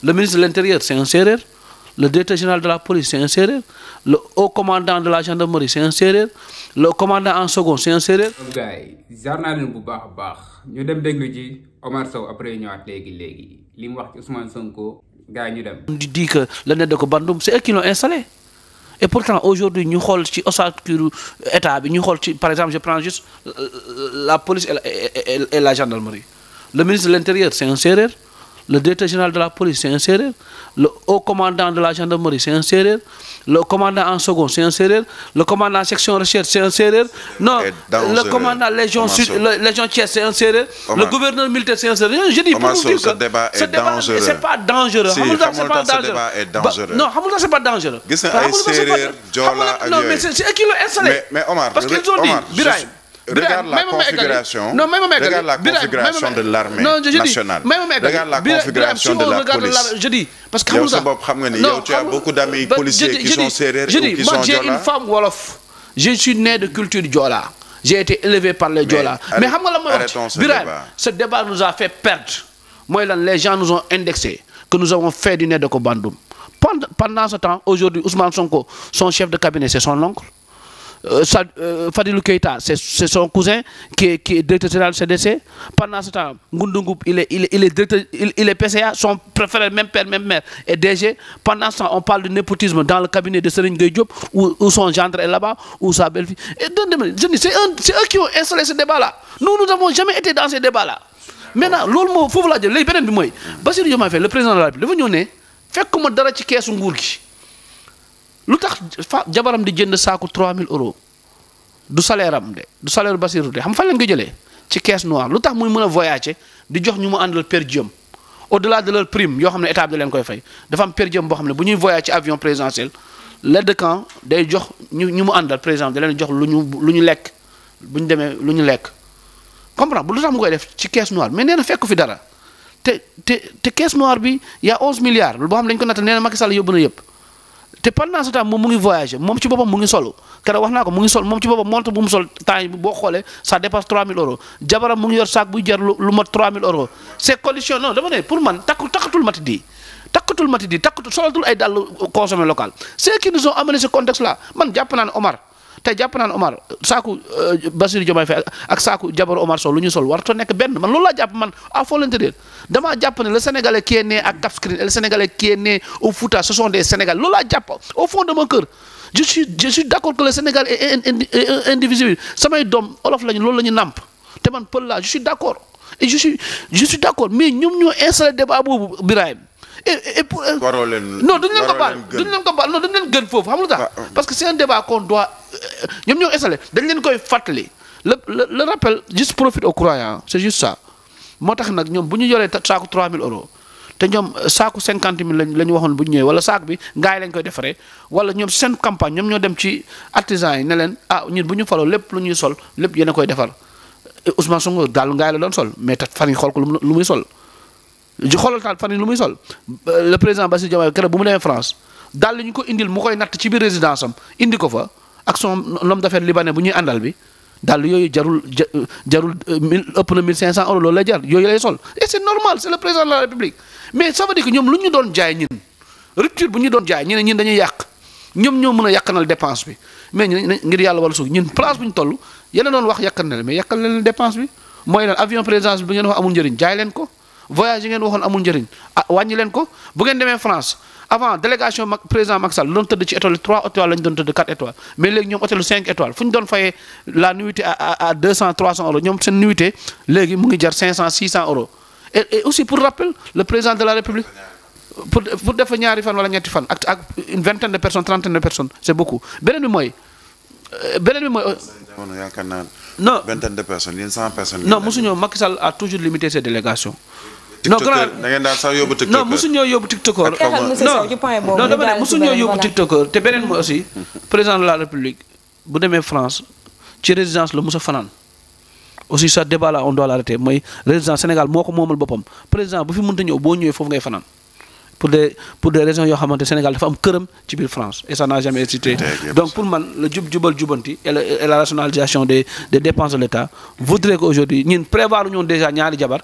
Le ministre de l'Intérieur, c'est un Sérère. Le directeur général de la police, c'est un Sérère. Le haut commandant de la gendarmerie, c'est un Sérère. Le commandant en second, c'est un Sérère. gars yi jaar naa leen bu baax a baax ñu dem déglu ci Omar Sow après ñëwaat léegi li mu wax ci Ousmane Sonko gars ñu dem. On dit que le net de Bandoum, c'est eux qui l'ont installé. Et pourtant, aujourd'hui, nous avons l'État, par exemple, je prends juste la police et la gendarmerie. Le ministre de l'Intérieur, c'est un Sérère. Le directeur général de la police, c'est un Sérère. Le haut commandant de la gendarmerie, c'est un Sérère. Le commandant en second, c'est un Sérère. Le commandant section recherche, c'est un Sérère. Non, le commandant Légion Thiès, c'est un Sérère. Le gouverneur militaire, c'est un Sérère. Je dis pour vous dire que ce débat est dangereux. C'est pas dangereux. Si, c'est pas dangereux. Ce débat est dangereux. Non, c'est pas dangereux. Non, mais c'est eux qui l'ont installé. Mais Omar, parce qu'ils ont dit, Biraïm, regarde la configuration. Regarde la configuration de l'armée nationale. Regarde la configuration de la police. Je dis parce que tu as beaucoup d'amis policiers qui sont sérieux ou qui sont moi j'ai une femme wolof. Je suis né de culture Diola. J'ai été élevé par les Diola. Mais ce débat nous a fait perdre. Moi, les gens nous ont indexé que nous avons fait du nez de Kobandoum. Pendant ce temps, aujourd'hui, Ousmane Sonko, son chef de cabinet, c'est son oncle. Fadilou Keïta, c'est son cousin qui est directeur général du CDC. Pendant ce temps, Ngoundoungoup, il est PCA, son préféré, même père, même mère, est DG. Pendant ce temps, on parle de népotisme dans le cabinet de Serigne Gueye Diop, où son gendre est là-bas, où sa belle-fille. C'est eux qui ont installé ce débat-là. Nous n'avons jamais été dans ce débat-là. Maintenant, il faut vous la dire, Bassirou Diomaye Faye, le président de la République, il est fait comme dara ci keesu nguur gi lu tax jabaram di jënd saaku 3000 euros du salaire am de du salaire Bassirou de xam fan lañ ko jëlee ci caisse noire lu tax muy mën a voyager di jox ñu mu àndal per diem au-delà de leur prime yoo xam ne état bi da leen koy fay dafa am per diem boo xam ne bu ñuy voyager ci avion présidentiel l'aide de camp day jox ñu mu àndal par exemple da leen jox lu ñu lekk bu ñu demee lu ñu lekk comprendre bu lu tax mu koy def ci caisse noire mais nee na fekk fi dara te caisse noire bi y a 11 milliards boo xam ne dañu ko nattal nee na Macky Sall yóbbu na yëpp te pendant ce temps moom mu ngi voyager moom ci boppam mu ngi solo keroog wax naa ko mu ngi sol moom ci boppam montre bu mu sol temps yi boo xoolee ça dépasse 3000 euros jabaram mu ngi yor saak buy jar lu mot 3000 euros c'est condition non dama ne pour man takkatul matidi solatul ay dàll consommé local c'est qui nous ont amené ce contexte là man jàpp naa ne Omar tey jàpp naa ne Omar saaku Bassirou Diomaye Faye ak saaku jabaru Omar Sow lu ñu sol warut a nekk benn man loolu laa jàpp man à fond l'intérieur damaa jàpp ne le Sénégalais qui est né à Cap Skirring et le Sénégalais qui est né au Fouta ce sont des Sénégalais loolu laa jàpp au fond de mon cœur je suis d'accord que le Sénégal est indivisible samay doom olof lañu loolu la ñu nàmp te man pël laa je suis d'accord et je suis d'accord mais ñoom ñoo installé débat boobu Birahim et pour non duñ leen ko baal non dañ leen gën foofu xam nga tax parce que c'est un débat qu'on doit ñoom ñoo installé dañ leen koy fàttali le rappel juste profite aux croyants c'est juste ça moo tax nag ñoom bu ñu yoree saaku 3000 euros te ñoom saaku 50 000 la ñu waxoon bu ñu ñëwee wala saak bi ngaay lañ koy defaree wala ñoom seen campagne ñoom ñoo dem ci artisans yi ne leen ñun bu ñu faloo lépp lu ñuy sol lépp yéen a koy defar Ousmane Sonko daal ngaay la doon sol mais tat fan yi xool ko lu muy sol xoolal taal fan yi lu muy sol le président Bassirou Diomaye keroog bu mu demee France daal li ñu ko indil mu koy natt ci biir résidence am indi ko fa ak son homme d'affaires libanais bu ñuy àndal bi daal yooyu jarul ëpp na 1500 euros loolu lay jar yooyu lay sol et c'est normal c'est le président de la République mais ça veut dire que ñoom lu ñu doon jaay ñun rupture bu ñu doon jaay ñun dañuy yàq ñoom ñoo mën a yàqanal dépense bi mais ngir yàlla wala suuf ñun place bu ñu toll yéen a doon wax yàqal na mais yàqal na leen dépense bi mooy leen avion présidence bi ngeen wax amul njëriñ jaay leen ko voyage yi ngeen waxoon amul njëriñ wàññi leen ko bu ngeen demee France avant délégation président Macky Sall doon tëdd ci étoile 3 étoiles lañu doon tëdd 4 étoiles mais léegi ñoom hôtel 5 étoiles fu ñu doon fayee la nuitée à 200 300 euros ñoom seen nuitée léegi mu ngi jar 500 600 euros et aussi pour rappel le président de la République pour def ñaari fan wala ñetti fan ak une vingtaine de personnes trentaine de personnes c'est beaucoup beneen bi mooy non vingtaine de personnes yéen 100 personnes. non mosuñoo Macky Sall a toujours limité ses délégations. non da ngeen daal sax yóbbu TikTok. non mosuñoo yóbbu TikTokeur. non dama ne mosuñoo yóbbu TikTokeur te beneen mooy aussi président de la République bu demee France ci résidence la mos a fanaan aussi ça débat là on doit l'arrêter mooy résidence Sénégal moo ko moomal boppam président bu fi mënta ñëw boo ñëwee foofu ngay fanaan. pour des raisons yoo xamante Sénégal dafa am këram ci biir France et ça n'a jamais existé donc pour man le jubal jubanti et la rationalisation des dépenses de l'État voudrait qu'aujourd'hui ñun prévoir ñoon déjà ñaari jabar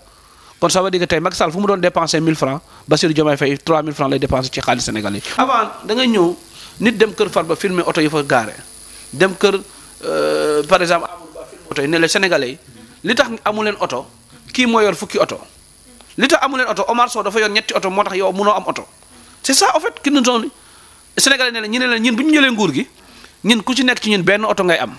kon ça veut dire que tey Macky Sall fu mu doon dépenser 1000 francs Bassirou Diomaye Faye 3000 francs lay dépenser ci xaalis Sénégal yi. avant da ngay ñëw nit dem kër Farba filmer oto yi fa gaare dem kër par exemple Amadou Ba filmer oto yi ne les Sénégalais yi li tax amu leen oto kii moo yor fukki oto li tax amu leen oto Omar Sow dafa yor ñetti oto moo tax yow mënoo am oto c'est ça en fait ki ñu doon Sénégalais ne la ñu ne la ñun bu ñu jëlee nguur gi ñun ku ci nekk ci ñun benn oto ngay am.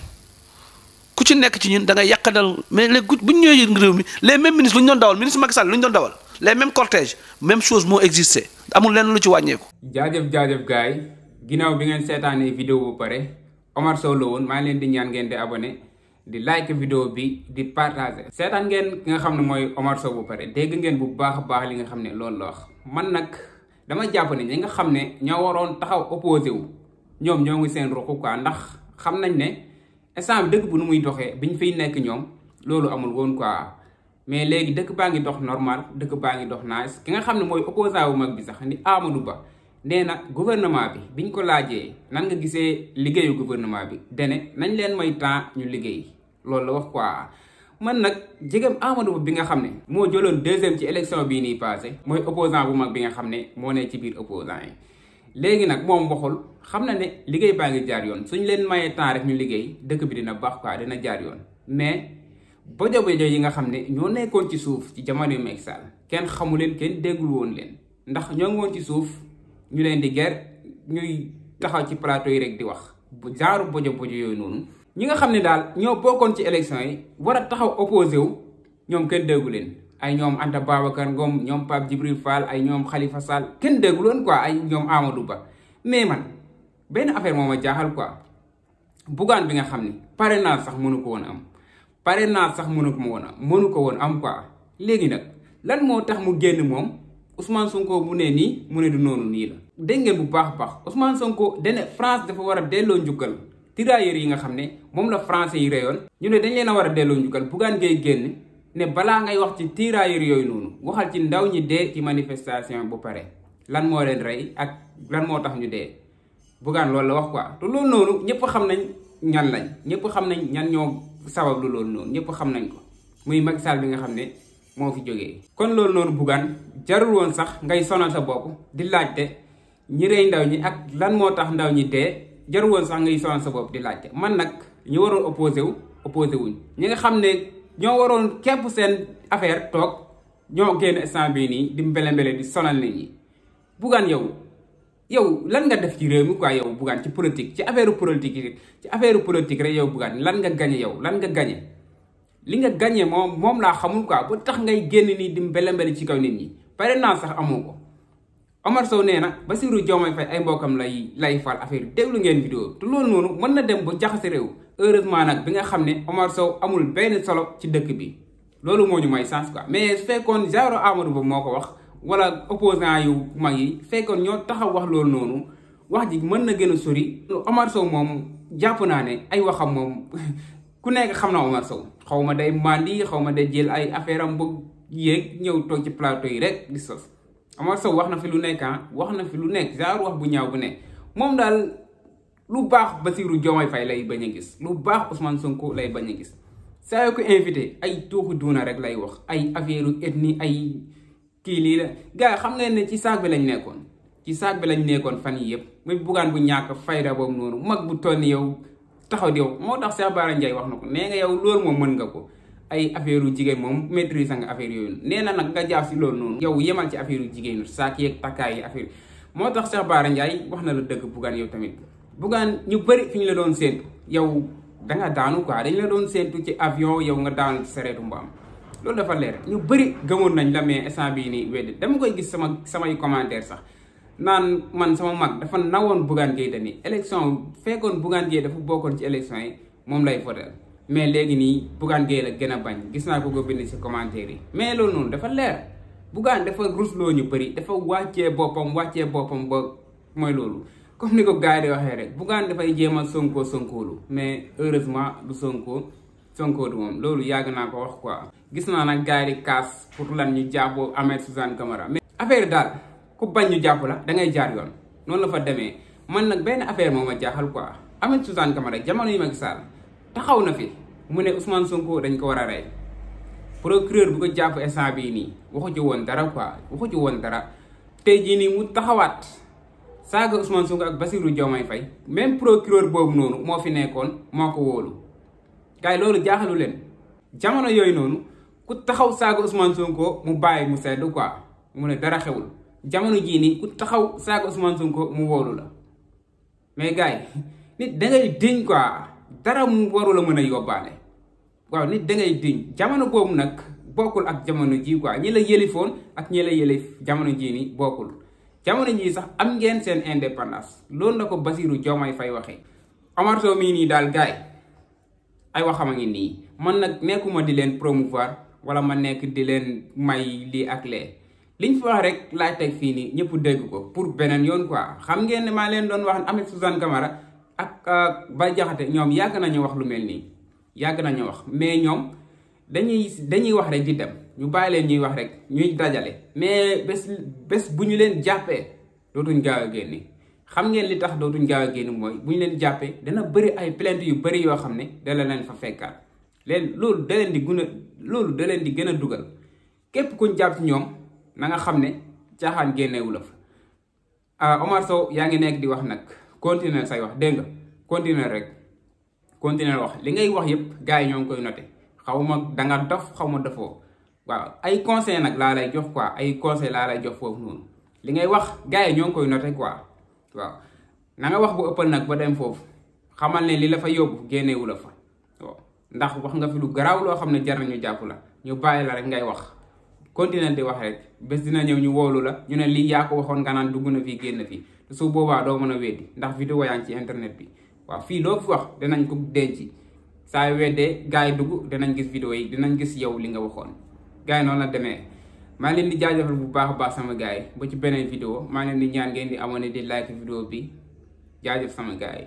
ku ci nekk ci ñun da ngay yàqadal mais léegi bu ñu ñëwee réew mi les mêmes ministres lu ñu doon dawal ministre Macky Sall lu ñu doon dawal les mêmes cortèges même chose moo existé amul lenn lu ci wàññeeku. jaajëf gars yi ginnaaw bi ngeen seetaanee vidéo bu pare Omar Sow la woon maa ngi leen di ñaan ngeen di abonné di like vidéo bi di partager. seetaan ngeen ki nga xam ne mooy Omar Sow bu pare dégg ngeen bu baax a baax li nga xam ne loolu la wax man nag dama jàpp ne ñi nga xam ne ñoo waroon taxaw opposé wu ñoom ñoo ngi seen ruq quoi ndax xam nañ ne. instant bi dëkk bu nu muy doxee biñ fiy nekk ñoom loolu amul woon quoi mais léegi dëkk baa ngi dox normal dëkk baa ngi dox nice ki nga xam ne mooy opposant bu mag bi sax ni Amadou Ba nee na gouvernement bi biñ ko laajee nan nga gisee liggéeyu gouvernement bi dene nañ leen may temps ñu liggéey loolu la wax quoi man nag jegem Amadou Ba bi nga xam ne moo jëloon deuxième ci élection bii nii passé mooy opposant bu mag bi nga xam ne moo ne ci biir opposant yi léegi nag moom waxul xam na ne liggéey baa ngi jaar yoon suñ leen mayee temps rek ñu liggéey dëkk bi dina baax quoi dina jaar yoon mais bojo yi nga xam ne ñoo nekkoon ci suuf ci jamono yu Macky Sall kenn xamu leen kenn déggul woon leen ndax ñoo ngi woon ci suuf ñu leen di ger ñuy taxaw ci plateau yi rek di wax genre bojo yooyu noonu ñi nga xam ne daal ñoo bokkoon ci élection yi war a taxaw opposé wu ñoom kenn déggu leen ay ñoom Anta Babacar Ngom ñoom Pape Djibril Fall ay ñoom Khalifa Sall kenn déggul woon quoi ay ñoom Amadou Ba mais man benn affaire moo ma jaaxal quoi Bougane bi nga xam ne parrainage sax mënu ko woon am parrainage sax mënu ko woon am quoi léegi nag lan moo tax mu génn moom Ousmane Sonko mu ne nii mu ne du noonu nii la. dégg ngeen bu baax a baax Ousmane Sonko dane France dafa war a delloo njukkal tirailleurs yi nga xam ne moom la français yi reyoon ñu ne dañ leen a war a delloo njukkal Bougane ngay génn ne balaa ngay wax ci tirailleurs yooyu noonu waxal ci ndaw ñi dee ci manifestation bu pare lan moo leen rey ak lan moo tax ñu dee. Bougane loolu la wax quoi te loolu noonu ñëpp xam nañ ñan lañ ñëpp xam nañ ñan ñoo sabab lu loolu noonu ñëpp xam nañ ko muy Macky Sall bi nga xam ne moo fi jógee. kon loolu noonu Bougane jarul woon sax ngay sonal sa bopp di laajte ñi rey ndaw ñi ak lan moo tax ndaw ñi dee jarul woon sax ngay sonal sa bopp di laajte man nag ñu waroon opposé wuñ ñi nga xam ne ñoo waroon képp seen affaire toog ñoo génn instant bii nii di mbele di sonal nit ñi Bougane yow lan nga def ci réew mi quoi yow Bougane ci politique ci affaire politique rek yow Bougane lan nga gagné yow lan nga gagné li nga gagné moom laa xamul quoi bu tax ngay génn nii di mbele ci kaw nit ñi parrainage sax amoo ko. Omar Sow nee na Bassirou Diomaye Faye ay mbokkam lay fal affaire déglu ngeen vidéo te loolu noonu mën na dem ba jaxase réew heureusement nag bi nga xam ne Omar Sow amul benn solo ci dëkk bi loolu moo ñu may sens quoi mais su fekkoon genre Amadou Ba moo ko wax. wala opposant yu mag yi fekkoon ñoo taxaw wax loolu noonu wax ji mën na gën a sori. Omar Sow moom jàpp naa ne ay waxam moom ku nekk xam na Omar Sow xaw ma day mandi xaw ma day jël ay affaire am bëgg yéeg ñëw toog ci plateau yi rek di sos Omar Sow wax na fi lu nekk wax na fi lu nekk genre wax bu ñaaw bu nekk moom daal lu baax Bassirou Diomaye Faye lay bañ a gis lu baax Ousmane Sonko lay bañ a gis saa yoo ko invité ay tuuxu duuna rek lay wax ay affaire ethnie ay. kii lii la gars yi xam ngeen ne ci saag bi lañ nekkoon fan yi yëpp muy Bougane bu ñàkk fayda boobu noonu mag bu toll ni yow taxaw di yow moo tax Cheikh Bara Ndiaye wax na ko nee nga yow loolu moom mën nga ko ay affaire yu jigéen moom maîtrise nga affaire yooyu nee na nag nga jaaf si loolu noonu yow yemal ci affaire yu jigéen saak yeeg takkaay yi affaire moo tax Cheikh Bara Ndiaye wax na la dëgg Bougane yow tamit Bougane ñu bëri fi ñu la doon séentu yow danga daanu quoi dañ la doon séentu ci avion yow nga daanu ci sareetu mbaam loolu dafa leer ñu bëri gëmoon nañ la mais instant bii nii weddi dama koy gis samay commentaire sax naan man sama mag dafa nawoon Bougane Gueye Dany élection fekkoon Bougane Gueye dafa bokkoon ci élection yi moom lay voter mais léegi nii Bougane Gueye la gën a bañ gis naa ko bind ci commentaire yi mais loolu noonu dafa leer Bougane dafa rusloo ñu bëri dafa wàccee boppam ba mooy loolu comme ni ko gars yi di waxee rek Bougane dafay jéem a sonkoolu mais heureusement du Sonko du moom loolu yàgg naa ko wax quoi. gis naa nag gars yi di kaas pour lan ñu jàppoo Ahmed Suzanne Camara mais affaire daal ku bañ ñu jàpp la dangay jaar yoon noonu la fa demee man nag benn affaire moo ma jaaxal quoi Ahmed Suzanne Camara jamono yi Macky Sall taxaw na fi mu ne Ousmane Sonko dañ ko war a rey procureur bu ko jàpp instant bii nii waxu ci woon dara quoi waxu ci woon dara tey jii nii mu taxawaat saaga Ousmane Sonko ak Bassirou Diomaye Faye même procureur boobu noonu moo fi nekkoon moo ko wóolu gars yi loolu jaaxalu leen jamono yooyu noonu ku taxaw saaga Ousmane Sonko mu bàyyi mu sedd quoi mu ne dara xewul jamono jii nii ku taxaw saaga Ousmane Sonko mu wóolu la mais gars yi nit da ngay diñ quoi dara mu waru la mën a yóbbaale waaw nit da ngay diñ jamono boobu nag bokkul ak jamono ji quoi ñi la yëlifoon ak ñi la yëlif jamono jii nii bokkul jamono jii sax am ngeen seen indépendance loolu la ko Bassirou Diomaye Faye waxee. Omar Sow mii nii daal gars yi ay waxam a ngi nii man nag nekkuma di leen promouvoir wala ma nekk di leen may lii ak lee liñ fi wax rek laay teg fii nii ñëpp dégg ko pour beneen yoon quoi xam ngeen ne maa leen doon wax Ahmed Suzanne Camara ak Bah Diakhaté ñoom yàgg nañu wax lu mel nii yàgg nañu wax mais ñoom dañuy wax rek di dem ñu bàyyi leen ñuy wax rek ñuy dajale mais bés bu ñu leen jàppee dootuñ gaaw a génne xam ngeen li tax dootuñ gaaw a génne mooy bu ñu leen jàppee dana bëri ay plainte yu bëri yoo xam ne dala leen fa fekkaat loolu da leen di gën a dugal képp kuñ jàpp ci ñoom na nga xam ne caaxaan génnewu la fa. Omar Sow yaa ngi nekk di wax nag continuer say wax dégg nga continuer rek continuer wax li ngay wax yëpp gars yi ñoo ngi koy noté xaw ma danga dof xaw ma dofoo waaw ay conseil nag laa lay jox quoi ay conseil laa lay jox foofu noonu li ngay wax gars yi ñoo ngi koy noté quoi waaw na nga wax bu ëppal nag ba dem foofu xamal ne li la fa yóbbu génnewu la fa waaw ndax wax nga fi lu garaaw loo xam ne jar nañu jàpp la ñu bàyyi la rek ngay wax continuer di wax rek bés dina ñëw ñu woolu la ñu ne lii yaa ko waxoon nga naan dugg na fii génn fii su boobaa doo mën a weddi ndax vidéo yaa ngi ci internet bi waaw fii loo fi wax dinañ ko denc saa yu weddee gars yi dugg dinañ gis vidéo yi dinañ gis yow li nga waxoon gars yi noonu la demee maa ngi leen di jaajëfal bu baax a baax sama gars yi ba ci beneen vidéo maa ngi leen di ñaan ngeen di abonné di like vidéo bi jaajëf sama gars yi